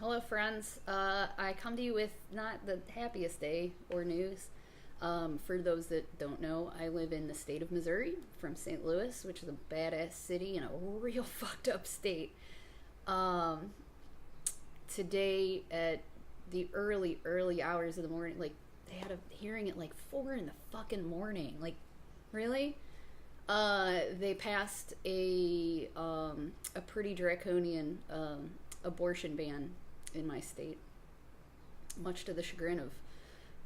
Hello, friends. I come to you with not the happiest day or news. For those that don't know, I live in the state of Missouri, from St. Louis, which is a badass city and a real fucked up state. Um, Today, at the early hours of the morning, like, they had a hearing at like 4 in the fucking morning. Like, really? They passed a pretty draconian abortion ban in my state, much to the chagrin of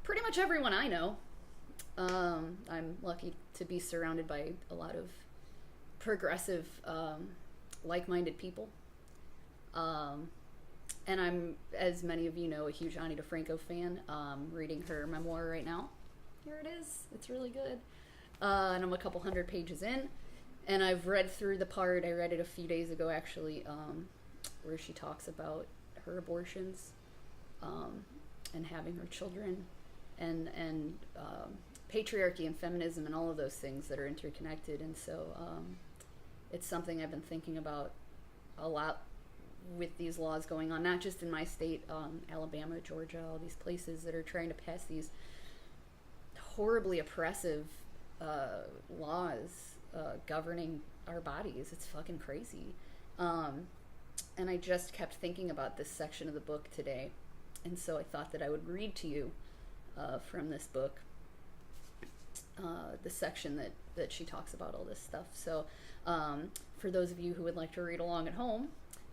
pretty much everyone I know. I'm lucky to be surrounded by a lot of progressive, like-minded people. Um, and I'm, as many of you know, a huge Ani DiFranco fan. Reading her memoir right now. Here it is. It's really good. And I'm a couple hundred pages in. And I've read through the part, I read it a few days ago actually, where she talks about her abortions, and having her children, and patriarchy and feminism and all of those things that are interconnected. And so it's something I've been thinking about a lot with these laws going on, not just in my state, Alabama, Georgia, all these places that are trying to pass these horribly oppressive laws governing our bodies. It's fucking crazy. And I just kept thinking about this section of the book today, and so I thought that I would read to you from this book the section that she talks about all this stuff. So for those of you who would like to read along at home,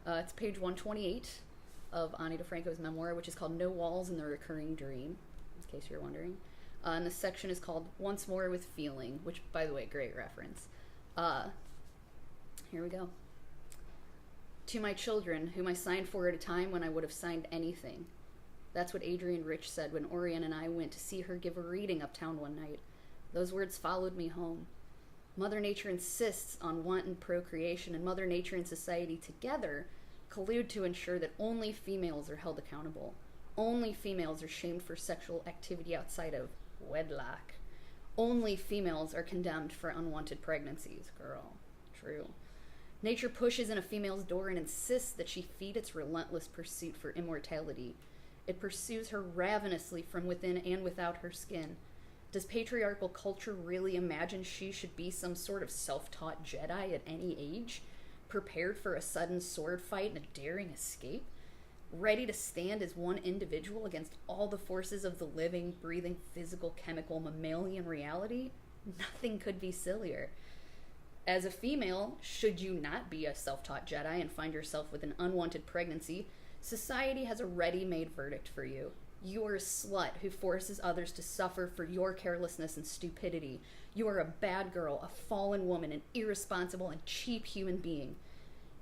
it's page 128 of Ani DiFranco's memoir, which is called No Walls in the Recurring Dream, in case you're wondering. And this section is called Once More with Feeling, which, by the way, great reference. Here we go. To my children, whom I signed for at a time when I would have signed anything. That's what Adrienne Rich said when Orion and I went to see her give a reading uptown one night. Those words followed me home. Mother Nature insists on wanton procreation, and Mother Nature and society together collude to ensure that only females are held accountable. Only females are shamed for sexual activity outside of wedlock. Only females are condemned for unwanted pregnancies. Girl, true. Nature pushes in a female's door and insists that she feed its relentless pursuit for immortality. It pursues her ravenously from within and without her skin. Does patriarchal culture really imagine she should be some sort of self-taught Jedi at any age, prepared for a sudden sword fight and a daring escape? Ready to stand as one individual against all the forces of the living, breathing, physical, chemical, mammalian reality? Nothing could be sillier. As a female, should you not be a self-taught Jedi and find yourself with an unwanted pregnancy, society has a ready-made verdict for you. You are a slut who forces others to suffer for your carelessness and stupidity. You are a bad girl, a fallen woman, an irresponsible and cheap human being.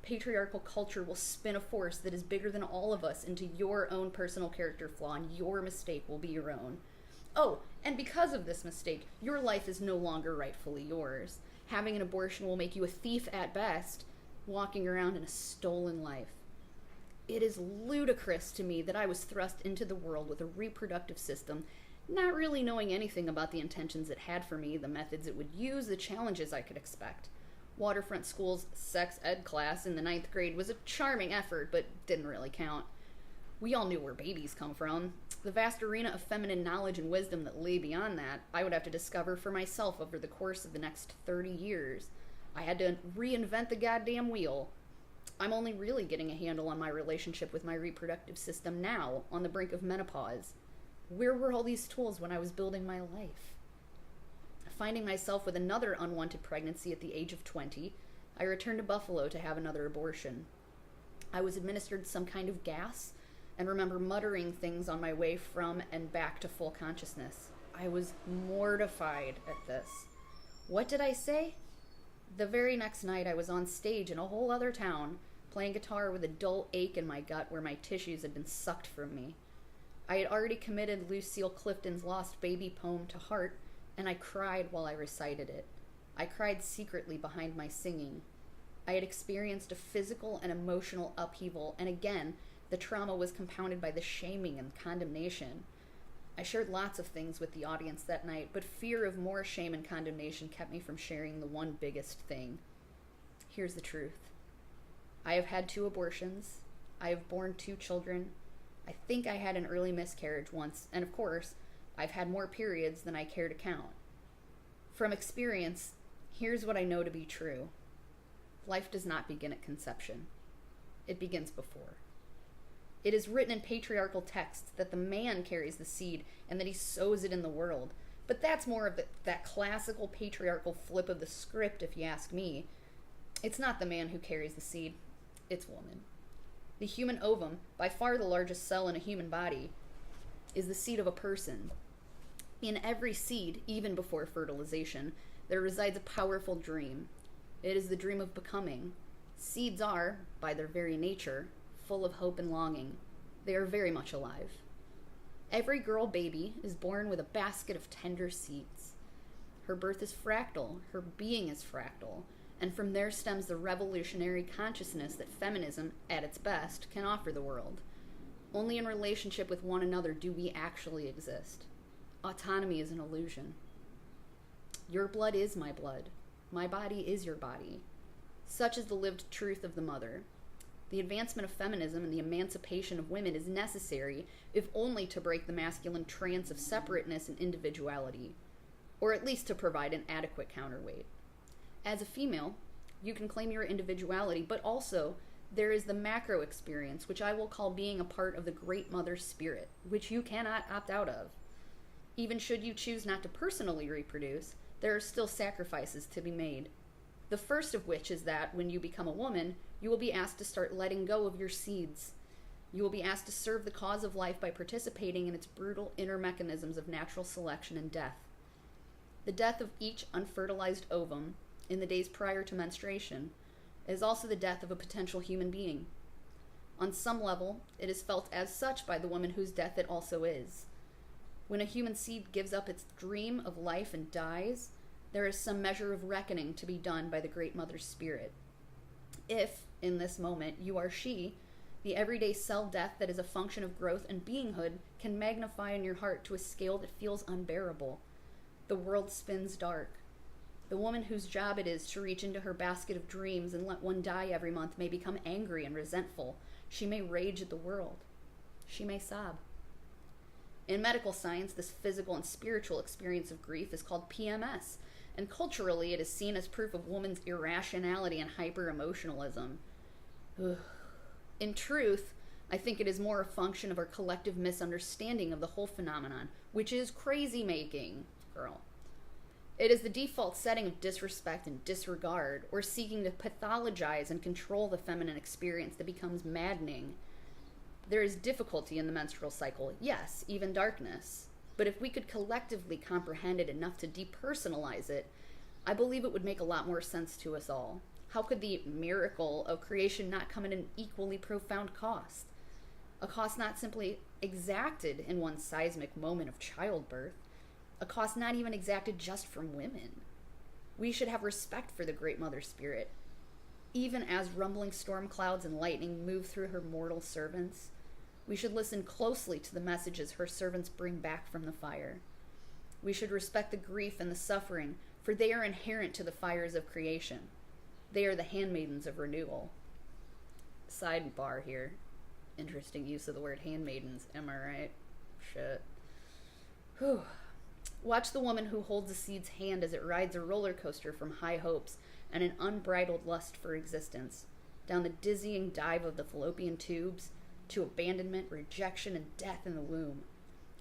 Patriarchal culture will spin a force that is bigger than all of us into your own personal character flaw, and your mistake will be your own. Oh, and because of this mistake, your life is no longer rightfully yours. Having an abortion will make you a thief at best, walking around in a stolen life. It is ludicrous to me that I was thrust into the world with a reproductive system, not really knowing anything about the intentions it had for me, the methods it would use, the challenges I could expect. Waterfront School's sex ed class in the 9th grade was a charming effort, but didn't really count. We all knew where babies come from. The vast arena of feminine knowledge and wisdom that lay beyond that, I would have to discover for myself over the course of the next 30 years. I had to reinvent the goddamn wheel. I'm only really getting a handle on my relationship with my reproductive system now, on the brink of menopause. Where were all these tools when I was building my life? Finding myself with another unwanted pregnancy at the age of 20, I returned to Buffalo to have another abortion. I was administered some kind of gas and remember muttering things on my way from and back to full consciousness. I was mortified at this. What did I say? The very next night I was on stage in a whole other town, playing guitar with a dull ache in my gut where my tissues had been sucked from me. I had already committed Lucille Clifton's Lost Baby poem to heart, and I cried while I recited it. I cried secretly behind my singing. I had experienced a physical and emotional upheaval, and again, the trauma was compounded by the shaming and condemnation. I shared lots of things with the audience that night, but fear of more shame and condemnation kept me from sharing the one biggest thing. Here's the truth. I have had 2 abortions. I have borne 2 children. I think I had an early miscarriage once, and of course, I've had more periods than I care to count. From experience, here's what I know to be true. Life does not begin at conception. It begins before. It is written in patriarchal texts that the man carries the seed and that he sows it in the world. But that's more of that classical patriarchal flip of the script, if you ask me. It's not the man who carries the seed. It's woman. The human ovum, by far the largest cell in a human body, is the seed of a person. In every seed, even before fertilization, there resides a powerful dream. It is the dream of becoming. Seeds are, by their very nature, full of hope and longing. They are very much alive. Every girl baby is born with a basket of tender seeds. Her birth is fractal, her being is fractal, and from there stems the revolutionary consciousness that feminism, at its best, can offer the world. Only in relationship with one another do we actually exist. Autonomy is an illusion. Your blood is my blood. My body is your body. Such is the lived truth of the mother. The advancement of feminism and the emancipation of women is necessary, if only to break the masculine trance of separateness and individuality, or at least to provide an adequate counterweight. As a female, you can claim your individuality, but also there is the macro experience, which I will call being a part of the Great Mother Spirit, which you cannot opt out of. Even should you choose not to personally reproduce, there are still sacrifices to be made. The first of which is that, when you become a woman, you will be asked to start letting go of your seeds. You will be asked to serve the cause of life by participating in its brutal inner mechanisms of natural selection and death. The death of each unfertilized ovum, in the days prior to menstruation, is also the death of a potential human being. On some level, it is felt as such by the woman whose death it also is. When a human seed gives up its dream of life and dies, there is some measure of reckoning to be done by the Great Mother Spirit. If, in this moment, you are she, the everyday cell death that is a function of growth and beinghood can magnify in your heart to a scale that feels unbearable. The world spins dark. The woman whose job it is to reach into her basket of dreams and let one die every month may become angry and resentful. She may rage at the world. She may sob. In medical science, this physical and spiritual experience of grief is called PMS, and culturally it is seen as proof of woman's irrationality and hyper-emotionalism. In truth, I think it is more a function of our collective misunderstanding of the whole phenomenon, which is crazy-making, girl. It is the default setting of disrespect and disregard, or seeking to pathologize and control the feminine experience that becomes maddening. There is difficulty in the menstrual cycle, yes, even darkness. But if we could collectively comprehend it enough to depersonalize it, I believe it would make a lot more sense to us all. How could the miracle of creation not come at an equally profound cost? A cost not simply exacted in one seismic moment of childbirth, a cost not even exacted just from women. We should have respect for the Great Mother Spirit. Even as rumbling storm clouds and lightning move through her mortal servants, we should listen closely to the messages her servants bring back from the fire. We should respect the grief and the suffering, for they are inherent to the fires of creation. They are the handmaidens of renewal. Sidebar here. Interesting use of the word handmaidens, am I right? Shit. Whew. Watch the woman who holds a seed's hand as it rides a roller coaster from high hopes and an unbridled lust for existence, down the dizzying dive of the fallopian tubes, to abandonment, rejection, and death in the womb.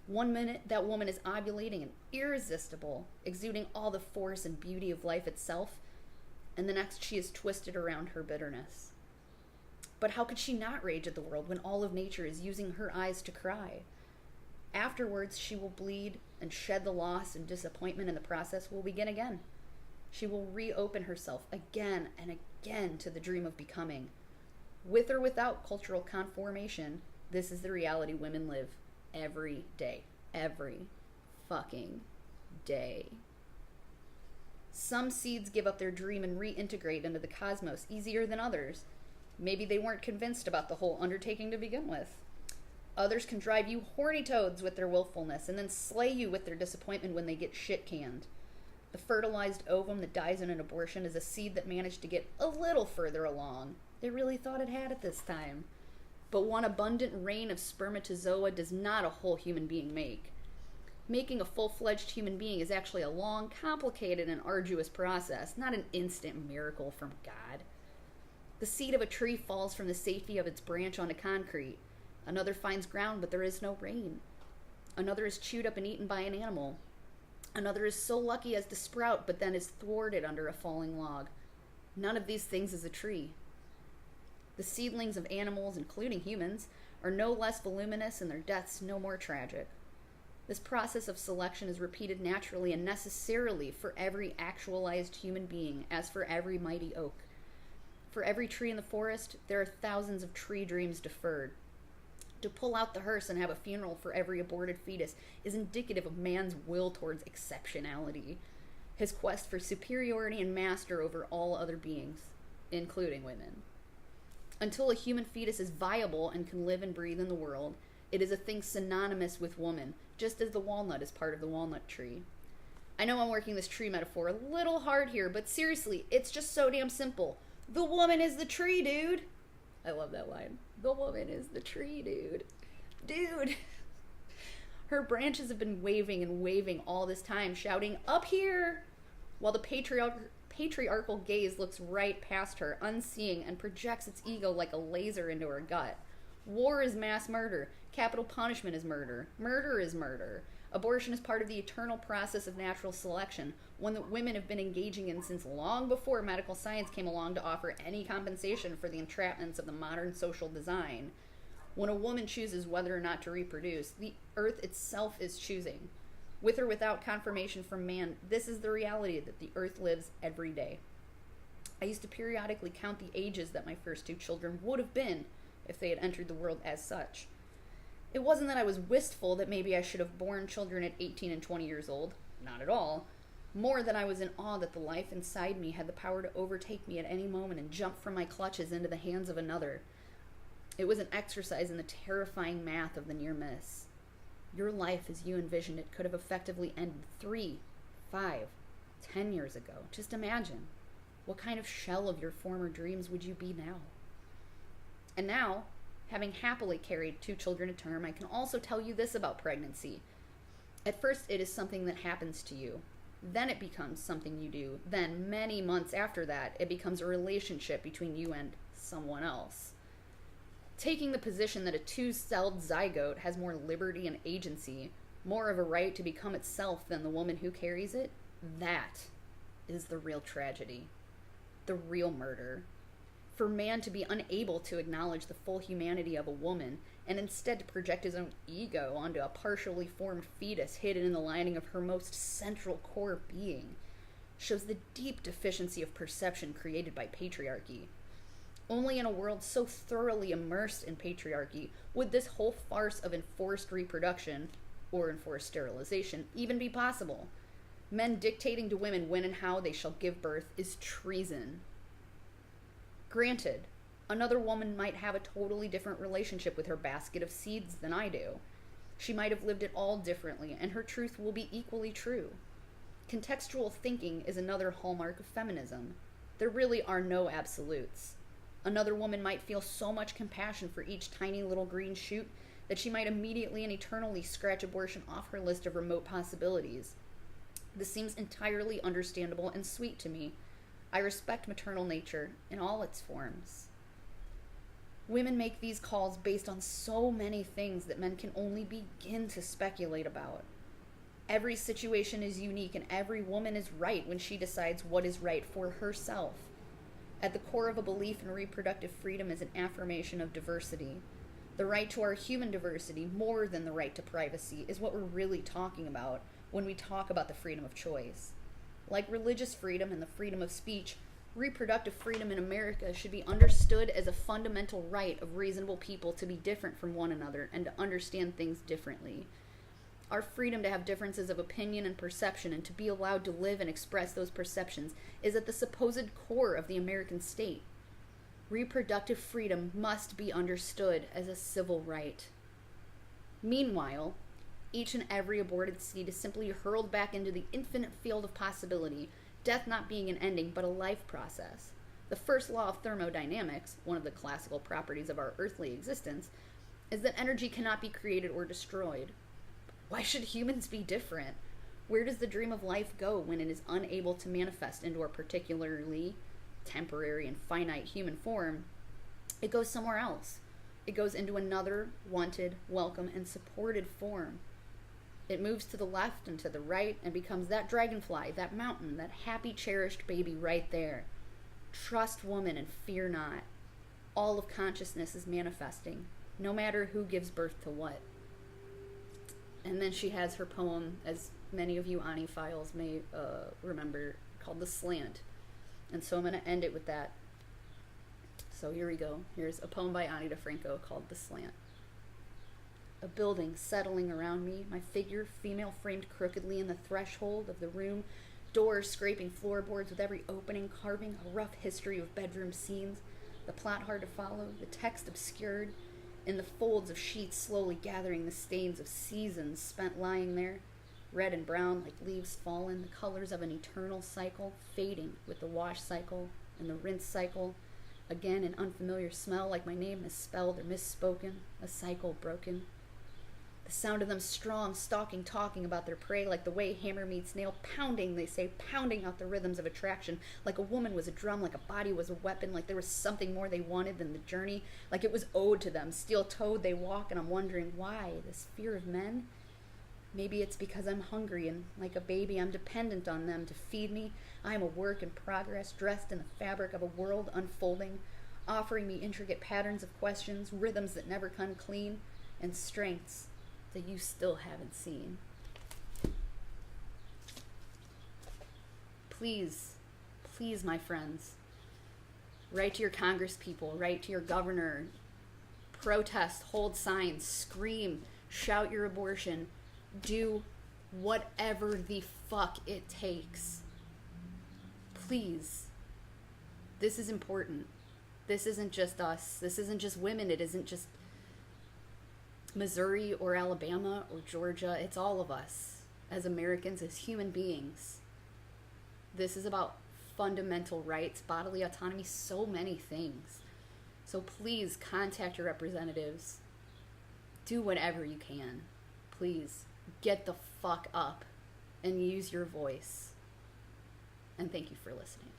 1 minute, that woman is ovulating and irresistible, exuding all the force and beauty of life itself, and the next she is twisted around her bitterness. But how could she not rage at the world when all of nature is using her eyes to cry? Afterwards, she will bleed and shed the loss and disappointment, and the process will begin again. She will reopen herself again and again to the dream of becoming. With or without cultural conformation, this is the reality women live every day. Every fucking day. Some seeds give up their dream and reintegrate into the cosmos easier than others. Maybe they weren't convinced about the whole undertaking to begin with. Others can drive you horny toads with their willfulness and then slay you with their disappointment when they get shit-canned. The fertilized ovum that dies in an abortion is a seed that managed to get a little further along. They really thought it had it this time. but one abundant rain of spermatozoa does not a whole human being make. Making a full-fledged human being is actually a long, complicated, and arduous process, not an instant miracle from God. The seed of a tree falls from the safety of its branch onto concrete. Another finds ground, but there is no rain. Another is chewed up and eaten by an animal. Another is so lucky as to sprout, but then is thwarted under a falling log. None of these things is a tree. The seedlings of animals, including humans, are no less voluminous and their deaths no more tragic. This process of selection is repeated naturally and necessarily for every actualized human being, as for every mighty oak. For every tree in the forest, there are thousands of tree dreams deferred. To pull out the hearse and have a funeral for every aborted fetus is indicative of man's will towards exceptionality, his quest for superiority and master over all other beings, including women. Until a human fetus is viable and can live and breathe in the world, it is a thing synonymous with woman, just as the walnut is part of the walnut tree. I know I'm working this tree metaphor a little hard here, but seriously, it's just so damn simple. The woman is the tree, dude. I love that line. The woman is the tree, dude. Dude. Her branches have been waving and waving all this time, shouting, "Up here!" while the patriarchal gaze looks right past her, unseeing, and projects its ego like a laser into her gut. War is mass murder. Capital punishment is murder. Murder is murder. Abortion is part of the eternal process of natural selection, one that women have been engaging in since long before medical science came along to offer any compensation for the entrapments of the modern social design. When a woman chooses whether or not to reproduce, the earth itself is choosing. With or without confirmation from man, this is the reality that the earth lives every day. I used to periodically count the ages that my first two children would have been if they had entered the world as such. It wasn't that I was wistful that maybe I should have born children at 18 and 20 years old. Not at all. More than I was in awe that the life inside me had the power to overtake me at any moment and jump from my clutches into the hands of another. It was an exercise in the terrifying math of the near miss. Your life as you envisioned it could have effectively ended 3, 5, 10 years ago. Just imagine. What kind of shell of your former dreams would you be now? And now, having happily carried 2 children to term, I can also tell you this about pregnancy. At first, it is something that happens to you. Then it becomes something you do. Then, many months after that, it becomes a relationship between you and someone else. Taking the position that a 2-celled zygote has more liberty and agency, more of a right to become itself than the woman who carries it, that is the real tragedy. The real murder. For man to be unable to acknowledge the full humanity of a woman and instead to project his own ego onto a partially formed fetus hidden in the lining of her most central core being shows the deep deficiency of perception created by patriarchy. Only in a world so thoroughly immersed in patriarchy would this whole farce of enforced reproduction, or enforced sterilization, even be possible. Men dictating to women when and how they shall give birth is treason. Granted, another woman might have a totally different relationship with her basket of seeds than I do. She might have lived it all differently, and her truth will be equally true. Contextual thinking is another hallmark of feminism. There really are no absolutes. Another woman might feel so much compassion for each tiny little green shoot that she might immediately and eternally scratch abortion off her list of remote possibilities. This seems entirely understandable and sweet to me. I respect maternal nature in all its forms. Women make these calls based on so many things that men can only begin to speculate about. Every situation is unique and every woman is right when she decides what is right for herself. At the core of a belief in reproductive freedom is an affirmation of diversity. The right to our human diversity, more than the right to privacy, is what we're really talking about when we talk about the freedom of choice. Like religious freedom and the freedom of speech, reproductive freedom in America should be understood as a fundamental right of reasonable people to be different from one another and to understand things differently. Our freedom to have differences of opinion and perception and to be allowed to live and express those perceptions is at the supposed core of the American state. Reproductive freedom must be understood as a civil right. Meanwhile, each and every aborted seed is simply hurled back into the infinite field of possibility, death not being an ending but a life process. The first law of thermodynamics, one of the classical properties of our earthly existence, is that energy cannot be created or destroyed. Why should humans be different? Where does the dream of life go when it is unable to manifest into a particularly temporary and finite human form? It goes somewhere else. It goes into another wanted, welcome, and supported form. It moves to the left and to the right and becomes that dragonfly, that mountain, that happy, cherished baby right there. Trust, woman, and fear not. All of consciousness is manifesting, no matter who gives birth to what. And then she has her poem, as many of you Ani files may remember, called The Slant. And so I'm going to end it with that. So here we go. Here's a poem by Ani DiFranco called The Slant. A building settling around me, my figure, female framed crookedly in the threshold of the room, doors scraping floorboards with every opening, carving a rough history of bedroom scenes, the plot hard to follow, the text obscured, in the folds of sheets slowly gathering the stains of seasons spent lying there, red and brown like leaves fallen, the colors of an eternal cycle, fading with the wash cycle and the rinse cycle, again an unfamiliar smell like my name misspelled or misspoken, a cycle broken. The sound of them strong, stalking, talking about their prey like the way hammer meets nail, pounding, they say, pounding out the rhythms of attraction, like a woman was a drum, like a body was a weapon, like there was something more they wanted than the journey, like it was owed to them. Steel-toed they walk, and I'm wondering why, this fear of men? Maybe it's because I'm hungry, and like a baby I'm dependent on them to feed me. I am a work in progress, dressed in the fabric of a world unfolding, offering me intricate patterns of questions, rhythms that never come clean, and strengths that you still haven't seen. Please, please, my friends, write to your Congress people, write to your governor, protest, hold signs, scream, shout your abortion, do whatever the fuck it takes. Please. This is important. This isn't just us. This isn't just women. It isn't just Missouri or Alabama or Georgia. It's all of us as Americans, as human beings. This is about fundamental rights, bodily autonomy, so many things. So please contact your representatives. Do whatever you can. Please get the fuck up and use your voice. And thank you for listening.